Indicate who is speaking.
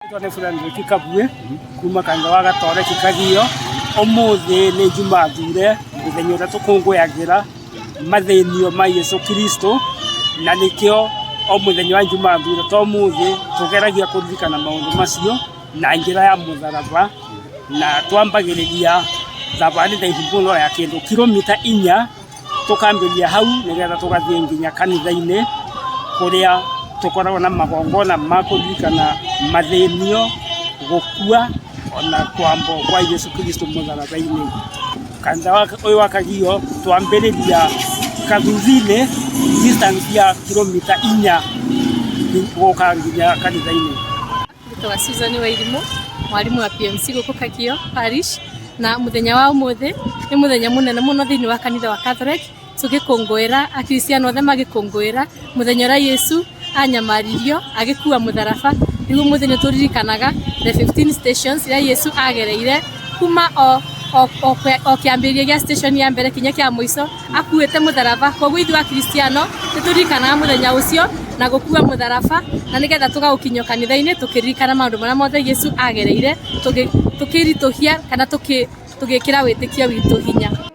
Speaker 1: Tone fulani kikabue kuma kanga wa Gatore kikagio omuthi ni Jumathure muthenya uria tukunguyagira mathenio ma Yesu Kristo na nikio o muthenya wa Jumathure to muthi tugeragia kuririkana maundu macio na njira ya mutharaba na twambagiriria thabari ndaihuno ya kindu kilomita 4 tukambiria hau nigetha tugathie nginya kanitha-ini kuria tukoragwo na magongona ma kuririkana mathenio gukua ona kwambo kwa Yesu Kristo mutharaba-ini. Kanitha uyu wa Kagio twambiriria Kathuzine distance ya kilomita 4 guka nginya kanitha-ini.
Speaker 2: Twa Susan Wairimu mwarimu wa PMC guku Kagio Parish na muthenya wa umuthi ni muthenya munene muno thiini wa kanitha wa Catholic tugikungwira akristiano othe magikungwira muthenya ra Yesu anyamaririo agikua mutharaba nigu muthenya turirikanaga the 15 stations ya Yesu agereire kuma o kiambiria ya station ya mbere kinya kia muico akuite mutharaba koguo ithu akristiano turirikanaga muthenya ucio na gukua mutharaba na nigetha tugaukinyo kanitha-ini tukiririkana maundu maria mothe Yesu agereire tukirituhia kana tugikira witikio witu hinya.